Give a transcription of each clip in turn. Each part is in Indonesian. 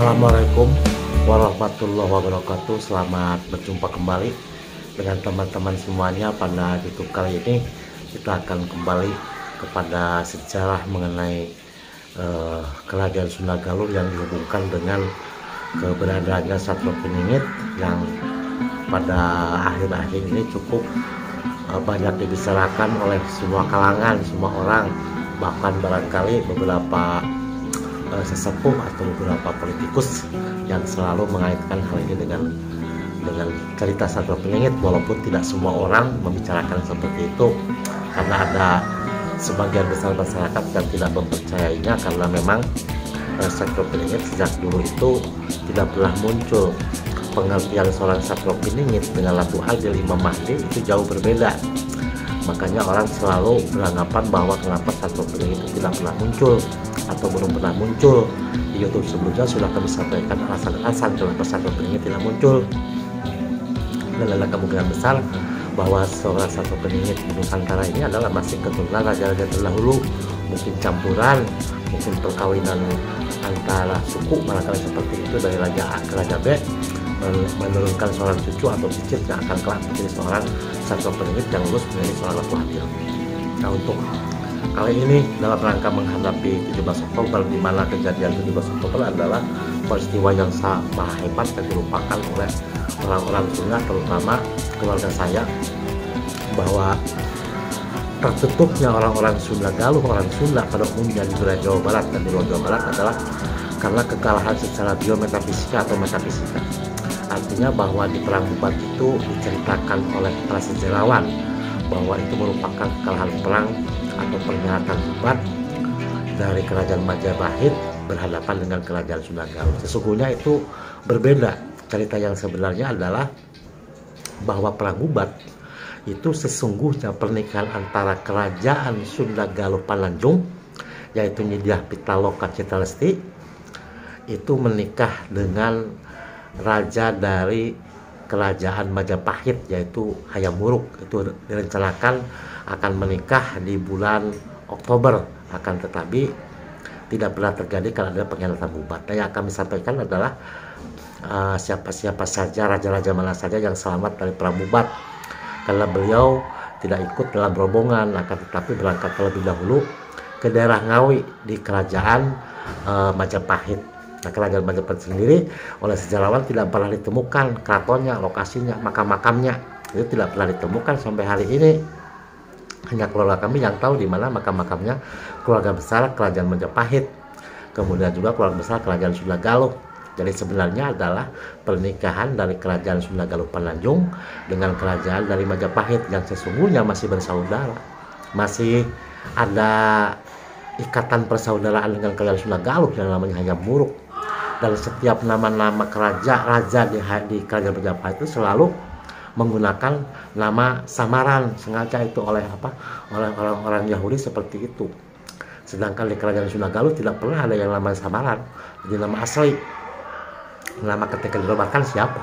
Assalamualaikum warahmatullahi wabarakatuh. Selamat berjumpa kembali dengan teman-teman semuanya. Pada YouTube kali ini kita akan kembali kepada sejarah mengenai kerajaan Sunda Galuh yang dihubungkan dengan keberadaannya Satrio Piningit yang pada akhir-akhir ini cukup banyak dibicarakan oleh semua kalangan, semua orang, bahkan barangkali beberapa sesepuh atau beberapa politikus yang selalu mengaitkan hal ini dengan cerita Satrio Piningit, walaupun tidak semua orang membicarakan seperti itu karena ada sebagian besar masyarakat yang tidak mempercayainya, karena memang Satrio Piningit sejak dulu itu tidak pernah muncul. Pengertian seorang Satrio Piningit dengan Ratu Adil Imam Mahdi itu jauh berbeda. Makanya orang selalu beranggapan bahwa kenapa Satrio Piningit itu tidak pernah muncul atau belum pernah muncul. Di YouTube sebelumnya sudah kami sampaikan alasan-alasan kenapa Satrio Piningit tidak muncul, dan ada kemungkinan besar bahwa seorang Satrio Piningit di Nusantara ini adalah masih keturunan raja-raja terdahulu, mungkin campuran, mungkin perkawinan antara suku barangkali seperti itu, dari raja A ke raja B, menurunkan seorang cucu atau cicit yang akan kelak menjadi seorang Satrio Piningit yang lulus menjadi seorang Ratu Adil. Nah, untuk kali ini dalam rangka menghadapi 17 Oktober, di mana kejadian 17 Oktober adalah peristiwa yang sangat hebat dan dilupakan oleh orang-orang Sunda, terutama keluarga saya, bahwa tertutupnya orang-orang Sunda Galuh, orang Sunda pada umumnya di wilayah Jawa Barat dan di luar Jawa Barat adalah karena kekalahan secara biometafisika atau metafisika. Artinya bahwa di Perang Bubat itu diceritakan oleh para sejarawan bahwa itu merupakan kekalahan perang atau pernyataan Bubat dari kerajaan Majapahit berhadapan dengan kerajaan Sunda Galuh. Sesungguhnya itu berbeda. Cerita yang sebenarnya adalah bahwa Perang Bubat itu sesungguhnya pernikahan antara kerajaan Sunda Galuh Pananjung, yaitu Nyidyah Pitaloka Citalesti, itu menikah dengan raja dari kerajaan Majapahit, yaitu Hayam Wuruk. Itu direncanakan akan menikah di bulan Oktober, akan tetapi tidak pernah terjadi karena ada pengkhianatan Bubat. Dan yang kami sampaikan adalah siapa-siapa saja, raja-raja mana saja yang selamat dari Perang Bubat, karena beliau tidak ikut dalam rombongan, akan tetapi berangkat terlebih dahulu ke daerah Ngawi di kerajaan Majapahit. Nah, kerajaan Majapahit sendiri oleh sejarawan tidak pernah ditemukan keratonnya, lokasinya, makam-makamnya itu tidak pernah ditemukan sampai hari ini. Hanya keluarga kami yang tahu di mana makam-makamnya keluarga besar kerajaan Majapahit, kemudian juga keluarga besar kerajaan Sunda Galuh. Jadi sebenarnya adalah pernikahan dari kerajaan Sunda Galuh Pananjung dengan kerajaan dari Majapahit yang sesungguhnya masih bersaudara, masih ada ikatan persaudaraan dengan kerajaan Sunda Galuh yang namanya Hayam Wuruk. Dan setiap nama-nama raja di kerajaan Majapahit itu selalu menggunakan nama samaran, sengaja itu oleh orang-orang Yahudi seperti itu. Sedangkan di kerajaan Sunda Galuh tidak pernah ada yang namanya samaran, jadi nama asli, nama ketika dirobakan siapa,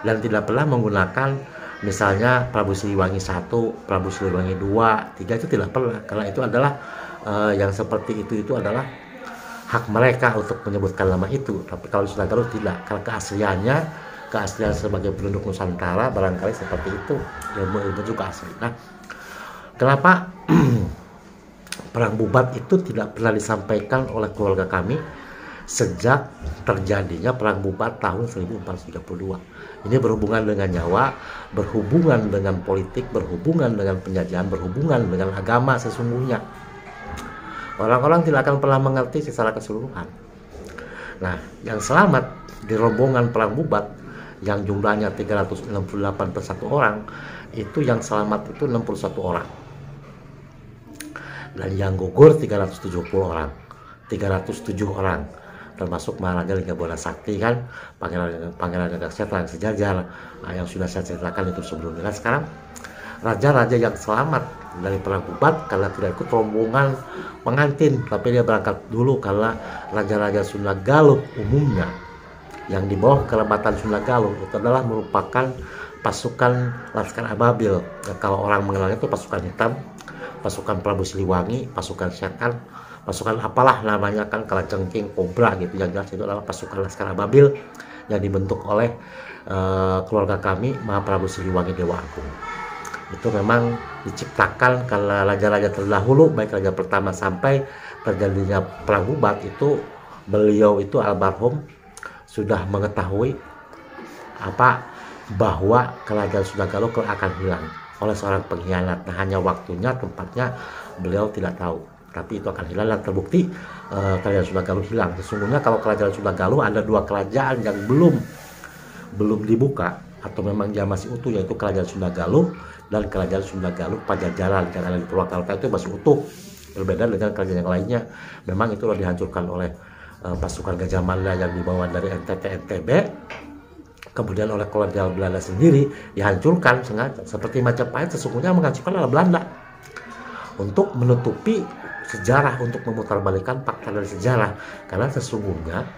dan tidak pernah menggunakan misalnya Prabu Siliwangi 1, Prabu Siliwangi 2, 3, itu tidak pernah, karena itu adalah yang seperti itu adalah hak mereka untuk menyebutkan nama itu. Tapi kalau Sunda Galuh tidak, karena keaslian sebagai penduduk Nusantara barangkali seperti itu, ilmu juga asli. Nah, kenapa Perang Bubat itu tidak pernah disampaikan oleh keluarga kami sejak terjadinya Perang Bubat tahun 1432. Ini berhubungan dengan nyawa, berhubungan dengan politik, berhubungan dengan penjajahan, berhubungan dengan agama sesungguhnya. Orang-orang tidak akan pernah mengerti secara keseluruhan. Nah, yang selamat di rombongan Perang Bubat yang jumlahnya 368 per 1 orang, itu yang selamat itu 61 orang. Dan yang gugur 370 orang, 307 orang, termasuk Maharaja Linggabona Sakti, kan, Pangeran Gagak sejajar, yang sudah saya ceritakan itu sebelumnya. Nah, sekarang raja-raja yang selamat dari Perang Bubat karena tidak ikut rombongan pengantin, tapi dia berangkat dulu karena raja-raja Sunda Galuh umumnya yang di bawah kelebatan Sunda Galuh itu adalah merupakan pasukan Laskar Ababil. Kalau orang mengenalnya itu pasukan hitam, pasukan Prabu Siliwangi, pasukan setan, pasukan apalah namanya kan, kalajengking, kobra gitu, yang jelas itu adalah pasukan Laskar Ababil yang dibentuk oleh keluarga kami Mahaprabu Siliwangi Dewa Agung. Itu memang diciptakan karena raja-raja terdahulu, baik raja pertama sampai terjadinya perang Bubat itu, beliau itu almarhum sudah mengetahui bahwa kerajaan Sunda Galuh akan hilang oleh seorang pengkhianat. Nah, hanya waktunya, tempatnya beliau tidak tahu, tapi itu akan hilang dan terbukti kerajaan Sunda Galuh hilang. Sesungguhnya kalau kerajaan Sunda Galuh ada dua kerajaan yang belum dibuka atau memang dia masih utuh, yaitu kerajaan Sunda Galuh dan kerajaan Sunda Galuh Pajajaran yang ada di Purwakarta, itu masih utuh. Berbeda dengan kerajaan yang lainnya, memang itu sudah dihancurkan oleh pasukan Gajah Mada yang dibawa dari NTT-NTB, kemudian oleh kolonial Belanda sendiri dihancurkan sengaja. Seperti Majapahit sesungguhnya menghancurkan oleh Belanda untuk menutupi sejarah, untuk memutarbalikkan fakta dari sejarah, karena sesungguhnya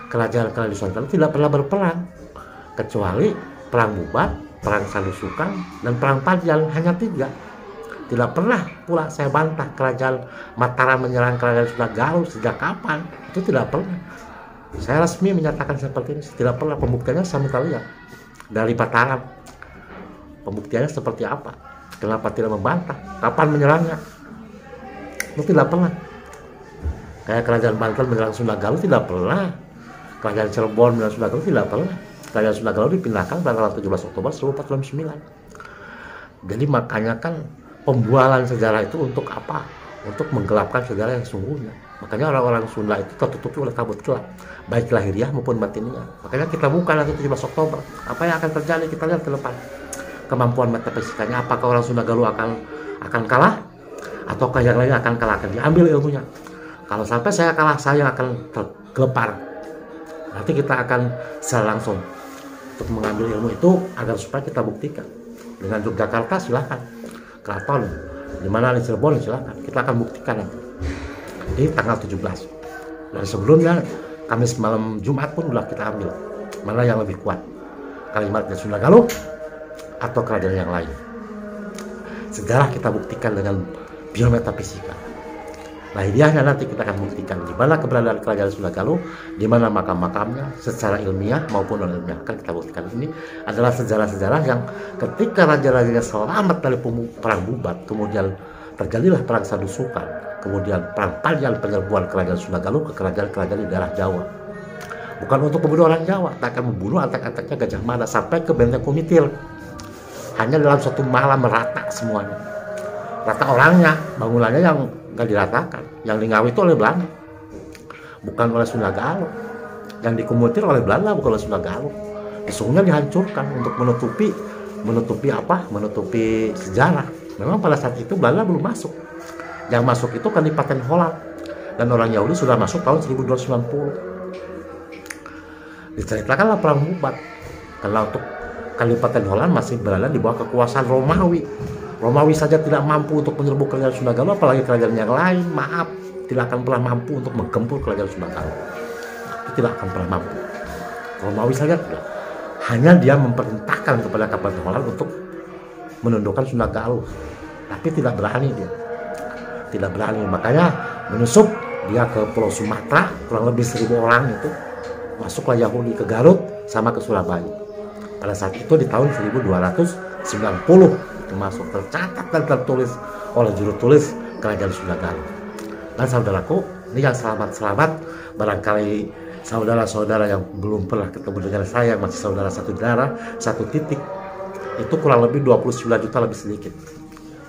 kerajaan-kerajaan Nusantara tidak pernah berperang kecuali perang Bubat, perang Sandusukan, dan perang Panjang, hanya 3. Tidak pernah pula saya bantah kerajaan Mataram menyerang kerajaan Sunda Galuh sejak kapan, itu tidak pernah. Saya resmi menyatakan seperti ini, tidak pernah. Pembuktiannya saya minta lihat dari Mataram, pembuktiannya seperti apa, kenapa tidak membantah, kapan menyerangnya, itu tidak pernah. Kayak kerajaan Banten menyerang Sunda Galuh tidak pernah, kerajaan Cirebon menyerang Sunda Galuh tidak pernah. Kerajaan Sunda Galuh dipindahkan pada tanggal 17 Oktober 1409. Jadi makanya kan pembualan sejarah itu untuk apa? Untuk menggelapkan sejarah yang sungguhnya. Makanya orang-orang Sunda itu tertutupi oleh kabut gelap, baik lahiriah maupun batiniah. Makanya kita buka nanti 17 Oktober. Apa yang akan terjadi, kita lihat ke depan. Kemampuan metafisikanya, apakah orang Sunda Galuh akan kalah, ataukah yang lain akan kalah, akan diambil ilmunya. Kalau sampai saya kalah, saya akan tergelepar. Nanti kita akan secara langsung untuk mengambil ilmu itu agar supaya kita buktikan. Dengan Yogyakarta silahkan, Keraton, di mana di Cirebon silahkan, kita akan buktikan nanti di tanggal 17. Dan sebelumnya Kamis malam Jumat pun sudah kita ambil mana yang lebih kuat, kalimatnya Sunda Galuh atau kerajaan yang lain. Sejarah kita buktikan dengan biometafisika. Lahiriahnya nanti kita akan buktikan di mana keberadaan kerajaan Sunda Galuh, di mana makam-makamnya secara ilmiah maupun non ilmiah, akan kita buktikan. Ini adalah sejarah-sejarah yang ketika raja-rajanya selamat dari perang Bubat, kemudian terjadilah perang Sandusukan, kemudian perang Panjang, penyerbuan kerajaan Sunda Galuh ke kerajaan-kerajaan di daerah Jawa. Bukan untuk membunuh orang Jawa, tak akan membunuh antek-anteknya Gajah Mada sampai ke Benteng Kumitil. Hanya dalam satu malam merata semuanya. Rata orangnya, bangunannya yang nggak diratakan. Yang di Ngawi itu oleh Belanda, bukan oleh Sunda Galuh. Yang dikumutir oleh Belanda, bukan oleh Sunda Galuh. Sesungguhnya dihancurkan untuk menutupi sejarah. Memang pada saat itu Belanda belum masuk. Yang masuk itu Kadipaten Holland, dan orang Yahudi sudah masuk tahun 1290. Diceritakanlah perang Bubat, karena untuk Kadipaten Holland masih berada di bawah kekuasaan Romawi. Romawi saja tidak mampu untuk menyerbu kerajaan Sunda Galuh, apalagi kerajaan yang lain. Maaf, tidak akan pernah mampu untuk menggempur kerajaan Sunda Galuh. Itu tidak akan pernah mampu. Romawi saja tidak. Hanya dia memerintahkan kepada Kadipaten Holland untuk menundukkan Sunda Galuh, tapi tidak berani dia. Tidak berani, makanya menyusup dia ke Pulau Sumatera, kurang lebih 1000 orang itu. Masuklah Yahudi ke Garut sama ke Surabaya. Pada saat itu di tahun 1290 itu masuk, tercatat dan tertulis oleh juru tulis kerajaan Sunda Galuh. Dan saudaraku, ini yang selamat-selamat, barangkali saudara-saudara yang belum pernah ketemu dengan saya, masih saudara satu darah, satu titik, itu kurang lebih 29 juta lebih sedikit.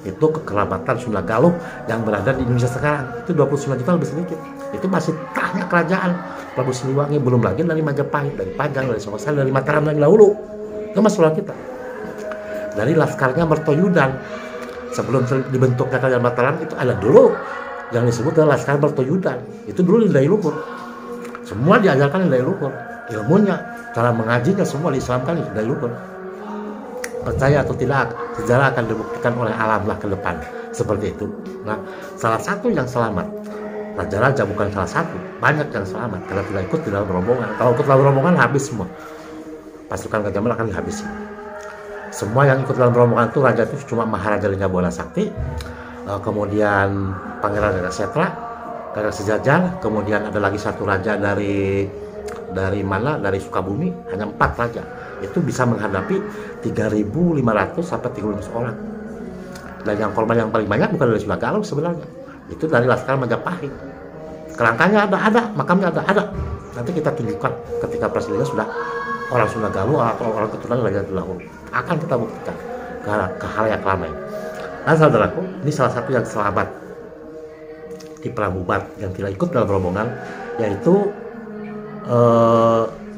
Itu kekerabatan Sunda Galuh yang berada di Indonesia sekarang, itu 29 juta lebih sedikit. Itu masih banyak kerajaan Prabu Siliwangi, belum lagi dari Majapahit, dari Panjang, dari Songosari, dari Mataram, dari Lahulu. Itu masalah kita. Dari laskarnya Mertoyudan, sebelum dibentuknya kerajaan Mataram itu ada dulu yang disebut dengan Laskar Mertoyudan. Itu dulu di Dailuhur. Semua diajarkan di Dailuhur. Ilmunya, cara mengajinya semua diislamkan di Dailuhur. Percaya atau tidak, sejarah akan dibuktikan oleh alamlah ke depan. Seperti itu. Nah, salah satu yang selamat, raja-raja bukan salah satu, banyak yang selamat karena tidak ikut di dalam rombongan. Kalau ikut dalam rombongan habis semua. Pasukan Gajah Mada akan dihabisi. Semua yang ikut dalam rombongan itu, raja itu cuma Maharaja Lingga Buana Sakti, kemudian Pangeran Ranggasetra, Karena sejajar. Kemudian ada lagi satu raja dari mana? Dari Sukabumi, hanya 4 raja. Itu bisa menghadapi 3.500 sampai 3.500 orang. Dan yang korban yang paling banyak bukan dari Sunda Galuh sebenarnya, itu dari Laskar Majapahit. Kerangkanya ada, makamnya ada. Nanti kita tunjukkan ketika presidennya sudah orang Sunda Galuh atau orang keturunan Raja Dahulu. Akan kita buktikan ke hal yang ramai. Nah saudaraku, ini salah satu yang selamat di perang Bubat yang tidak ikut dalam rombongan, yaitu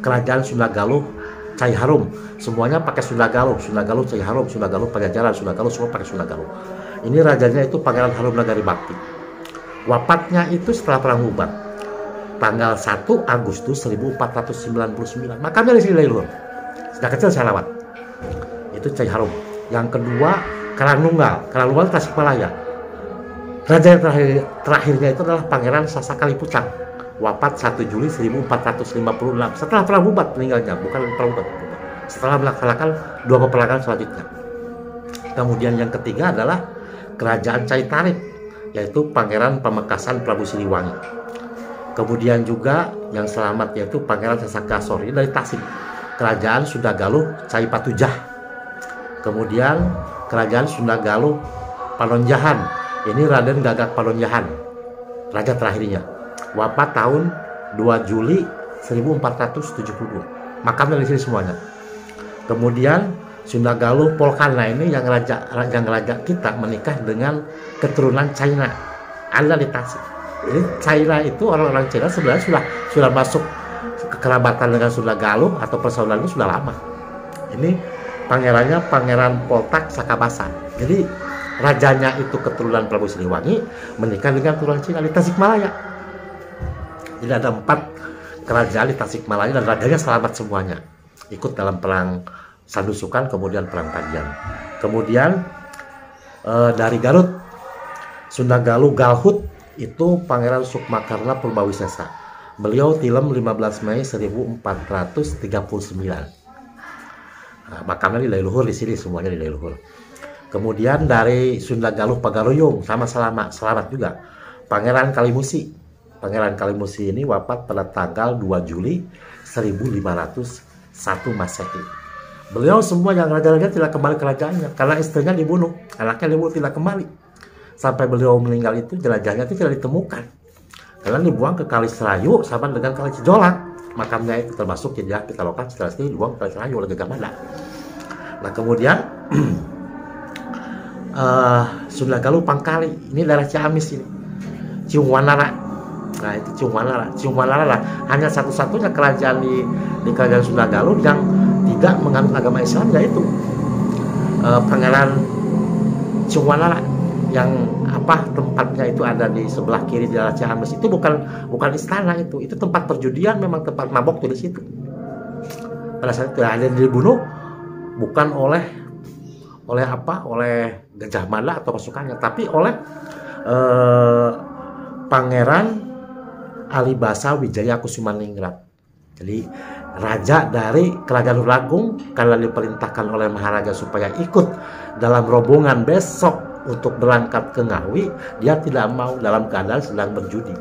kerajaan Sunda Galuh Cai Harum. Semuanya pakai Sunda Galuh Cai Harum, Sunda Galuh Pajajaran, Sunda Galuh semua pakai Sunda Galuh. Ini rajanya itu Pangeran Harum Nagari Bakti. Wafatnya itu setelah perang Bubat, tanggal 1 Agustus 1499. Makamnya di sini Leluhur. Sejak kecil saya lewat. Itu Cai Harum. Yang kedua Karangnunggal Tasikmalaya. Raja yang terakhirnya itu adalah Pangeran Sasa Kalipucang. Wafat 1 Juli 1456 setelah perang Bubat meninggalnya, bukan perang Bubat, setelah melaksanakan 2 peperangan selanjutnya. Kemudian yang ketiga adalah kerajaan Cai Tarip, yaitu Pangeran Pamekasan Prabu Siliwangi. Kemudian juga yang selamat yaitu Pangeran Sasakasori dari Tasik, kerajaan Sunda Galuh Cai Patujah. Kemudian kerajaan Sunda Galuh Panonjahan, ini Raden Gagak Panonjahan, raja terakhirnya. Wafat tahun 2 Juli 1472. Makamnya di sini semuanya. Kemudian Sunda Galuh Polkana, ini yang raja kita menikah dengan keturunan China, ada di Tasik. Jadi China itu orang-orang China sebenarnya sudah masuk kekerabatan dengan Sunda Galuh atau persaudaraan itu sudah lama. Ini pangerannya Pangeran Poltak Sakabasa. Jadi rajanya itu keturunan Prabu Siliwangi menikah dengan keturunan Cina di Tasikmalaya. Jadi ada 4 kerajaan di Tasikmalaya dan rajanya selamat semuanya. Ikut dalam perang Sandusukan, kemudian perang Panjang. Kemudian dari Garut, Sunda Galuh Galhut itu Pangeran Sukmakarna Purbawisesa. Beliau tilem 15 Mei 1439. Nah, makamnya di Leluhur di sini, semuanya di Leluhur. Kemudian dari Sunda Galuh Pagaroyong sama selamat juga. Pangeran Kalimusi. Pangeran Kalimusi ini wafat pada tanggal 2 Juli 1501 Masehi. Beliau semua yang raja-raja tidak kembali ke kerajaannya karena istrinya dibunuh, anaknya dibunuh tidak kembali. Sampai beliau meninggal itu jenazahnya itu tidak ditemukan. Karena dibuang ke Kali Serayu sama dengan Kali Cijolak. Makamnya itu termasuk Jejak Pitaloka setelah itu dibuang ke Kali Serayu oleh Gagah. Nah kemudian Sunda Galuh Pangkali, ini daerah Ciamis ini, Ciungwanara. Nah itu Ciungwanara hanya satu-satunya kerajaan di kerajaan Sunda Galuh yang tidak menganut agama Islam, yaitu Pangeran Ciungwanara yang tempatnya itu ada di sebelah kiri di daerah Ciamis. Itu bukan istana, itu tempat perjudian, memang tempat mabok tuh di situ. Pada saat itu ada yang dibunuh bukan oleh Gajah Mada atau pasukannya, tapi oleh Pangeran Alibasa Wijaya Kusumaningrat. Jadi raja dari Kerajaan Hulagung, karena diperintahkan oleh Maharaja supaya ikut dalam rombongan besok untuk berangkat ke Ngawi, dia tidak mau dalam keadaan sedang berjudi.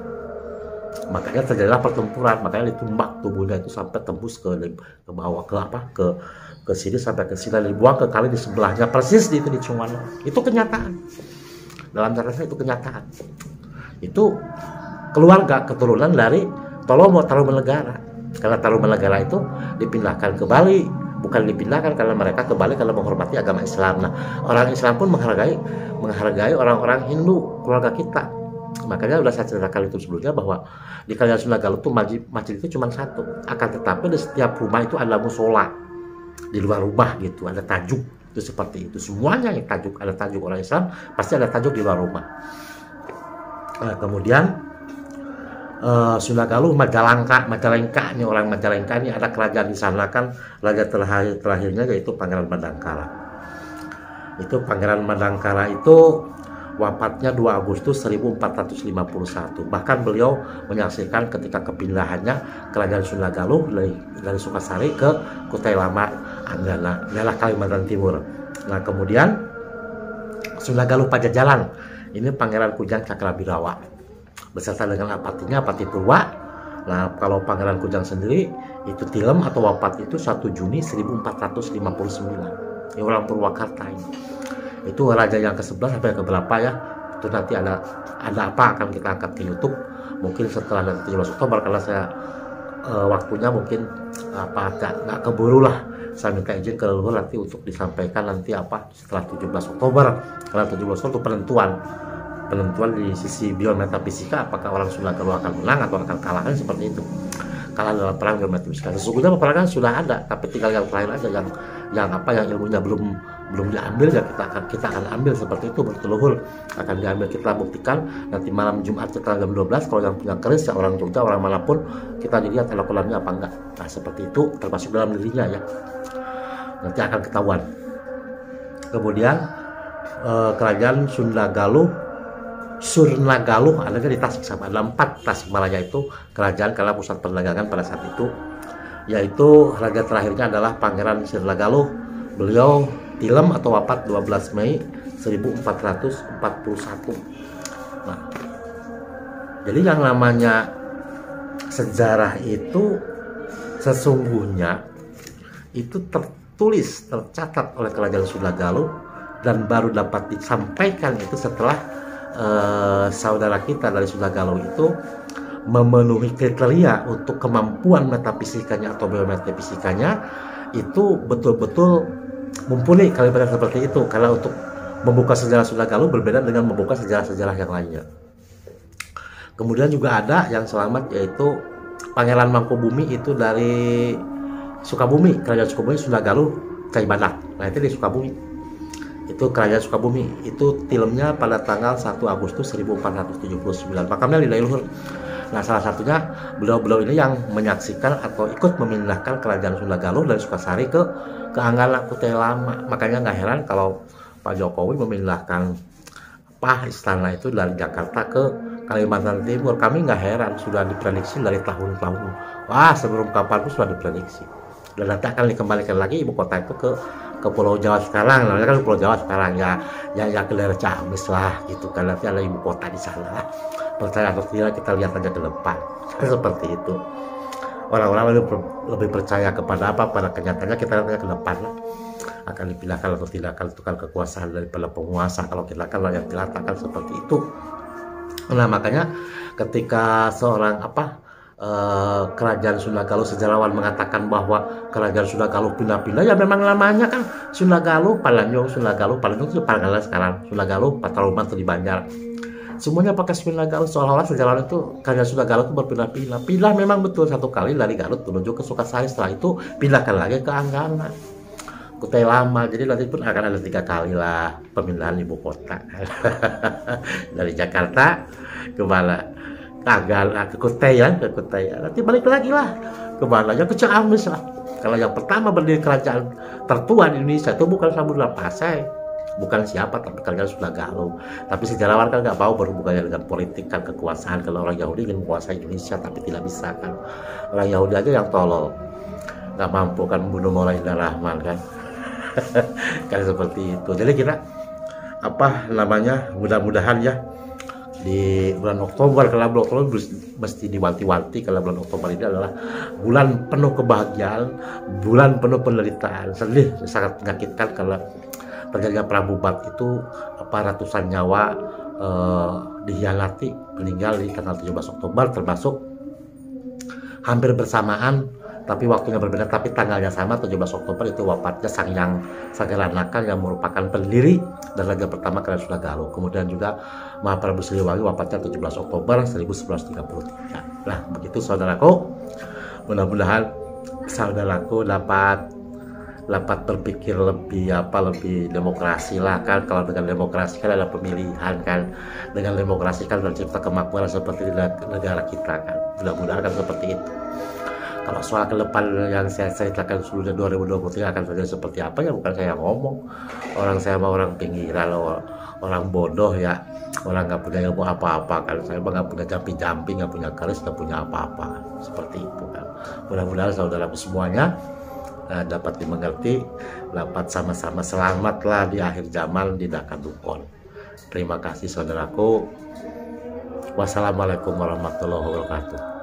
Makanya terjadilah pertempuran, makanya ditumbak tubuhnya itu sampai tembus ke bawah, ke sini sampai ke sini, dibuang ke kali di sebelahnya persis di Ciungwanara. Itu kenyataan. Dalam catatan itu kenyataan. Itu keluarga keturunan dari Tolomo Tarumanegara. Karena Tarumanegara itu dipindahkan ke Bali, bukan dipindahkan karena mereka ke Bali karena menghormati agama Islam. Nah, orang Islam pun menghargai orang-orang Hindu, keluarga kita. Makanya udah saya ceritakan itu sebelumnya bahwa di kerajaan Sunda Galuh itu masjid itu cuma satu. Akan tetapi di setiap rumah itu ada musola. Di luar rumah gitu, ada tajuk. Itu seperti itu. Semuanya yang tajuk, ada tajuk orang Islam, pasti ada tajuk di luar rumah. Nah, kemudian Sunda Galuh Majalengka ini, orang Majalengka ini ada kerajaan di sana, kan raja terakhirnya yaitu Pangeran Madangkara. Itu Pangeran Madangkara itu wafatnya 2 Agustus 1451. Bahkan beliau menyaksikan ketika kepindahannya kerajaan Sunda Galuh dari Sukasari ke Kutai Lama Anggana, daerah Kalimantan Timur. Nah kemudian Sunda Galuh Pajajaran, ini Pangeran Kujang Cakrabirawa. beserta dengan apatinya, apati Purwa. Nah, kalau Pangeran Kujang sendiri itu tilem atau wafat itu 1 Juni 1459. Ini orang Purwakarta ini. Itu raja yang ke-11 sampai ke-berapa ya? Itu nanti ada apa akan kita angkat ke YouTube. Mungkin setelah nanti 17 Oktober karena saya waktunya mungkin nggak keburu lah. Saya minta izin ke leluhur nanti untuk disampaikan nanti setelah 17 Oktober. Karena 17 Oktober itu penentuan di sisi biometafisika, apakah orang Sunda Galuh akan menang atau akan kalah, kan seperti itu. Kalah dalam perang biometafisika. Sesungguhnya peperangan sudah ada, tapi tinggal yang lain aja yang ilmunya belum diambil, ya kita akan ambil seperti itu. Berteluhur akan diambil, kita buktikan nanti malam Jumat setelah jam 12. Kalau yang punya keris, ya orang Jogja, orang manapun, kita dilihat telekolannya apa enggak. Nah, seperti itu, termasuk dalam dirinya ya, nanti akan ketahuan. Kemudian kerajaan Sunda Galuh, Surna Galuh ada di Tasikmalaya. Ada 4 Tasikmalaya itu kerajaan karena pusat perdagangan pada saat itu, yaitu raja terakhirnya adalah Pangeran Surna Galuh. Beliau tilem atau wafat 12 Mei 1441. Nah, jadi yang namanya sejarah itu sesungguhnya itu tercatat oleh kerajaan Sunda Galuh dan baru dapat disampaikan itu setelah saudara kita dari Sunda Galuh itu memenuhi kriteria untuk kemampuan metafisikanya atau biometafisikanya itu betul-betul mumpuni kalimat seperti itu. Karena untuk membuka sejarah Sunda Galuh berbeda dengan membuka sejarah-sejarah yang lainnya. Kemudian juga ada yang selamat, yaitu Pangeran Mangkubumi itu dari Sukabumi, kerajaan Sukabumi, Sunda Galuh, Cai Badak. Nah, itu di Sukabumi. Itu kerajaan Sukabumi. Itu tilemnya pada tanggal 1 Agustus 1479. Makamnya di Dailuhur. Nah, salah satunya beliau ini yang menyaksikan atau ikut memindahkan kerajaan Sunda Galuh dari Sukasari ke Anggala Kutai Lama. Makanya nggak heran kalau Pak Jokowi memindahkan istana itu dari Jakarta ke Kalimantan Timur. Kami nggak heran, sudah diprediksi dari tahun-tahun. Wah, sebelum kapan pun sudah diprediksi. Dan nanti akan dikembalikan lagi ibu kota itu ke Pulau Jawa sekarang. Namanya kan Pulau Jawa sekarang ya ke daerah Ciamis lah gitu kan. Nanti ada ibu kota di sana lah. Percaya atau tidak, kita lihat aja ke depan. Seperti itu. Orang-orang lebih percaya kepada pada kenyataannya, kita lihat ke depan lah. Akan dipindahkan atau tidak, akan tukar kekuasaan daripada penguasa. Kalau kita kan rakyat jelata kan seperti itu. Nah, makanya ketika seorang kerajaan Sunda Galuh sejarawan mengatakan bahwa kerajaan Sunda Galuh pindah-pindah, ya memang namanya kan Sunda Galuh, Palanyong, Sunda Galuh itu Pangalan sekarang, Sunda Galuh, Pataruman, di Banjar. Semuanya pakai Sunda Galuh, seolah-olah sejarawan itu kerajaan Sunda Galuh itu berpindah-pindah. Pindah memang betul satu kali dari Garut menuju ke Sukasari, setelah itu pindahkan lagi ke Anggana, Kutai Lama. Jadi nanti pun akan ada 3 kali lah pemindahan ibu kota dari Jakarta ke mana? Ke Kutai ya, nanti balik lagi lah ke mana aja, ke Ciamis lah. Kalau yang pertama berdiri kerajaan tertua di Indonesia itu bukan Samudra Pasai, bukan siapa, tapi kerajaan Sunda Galuh. Tapi sejarawan kan nggak mau berhubungannya dengan politik kan, kekuasaan. Kalau orang Yahudi ingin menguasai Indonesia tapi tidak bisa kan. Orang Yahudi aja yang tolol, nggak mampu kan membunuh Maulana Rahman kan. Kan seperti itu. Jadi kita mudah-mudahan ya di bulan Oktober, karena bulan Oktober mesti diwanti-wanti, karena bulan Oktober ini adalah bulan penuh kebahagiaan, bulan penuh penderitaan. Sedih, sangat menyakitkan karena terjadinya perang bubat itu ratusan nyawa dihianati, meninggal di tanggal 17 Oktober, termasuk hampir bersamaan tapi waktunya berbeda, tapi tanggalnya sama. 17 Oktober itu wafatnya Sanghyang Sagala yang merupakan pendiri dan raja pertama kerajaan Sunda Galuh. Kemudian juga Mahaprabu Siliwangi wafatnya 17 Oktober 1933. Nah, begitu saudaraku. Mudah-mudahan saudaraku dapat berpikir lebih demokrasi lah kan. Kalau dengan demokrasi kan ada pemilihan kan. Dengan demokrasi kan tercipta kemakmuran seperti di negara kita kan. Mudah-mudahan kan seperti itu. Kalau soal ke depan yang saya ceritakan sebelumnya 2023 akan terjadi seperti apa, ya bukan saya ngomong. Orang saya mah orang pinggiran, orang bodoh ya, orang nggak punya ilmu apa-apa kan. Saya mah nggak punya jampi-jampi, nggak punya keris, nggak punya apa-apa. Seperti itu kan. Mudah-mudahan saudaraku semuanya dapat dimengerti, dapat sama-sama selamatlah di akhir zaman di Dakar Dukon. Terima kasih saudaraku. Wassalamualaikum warahmatullahi wabarakatuh.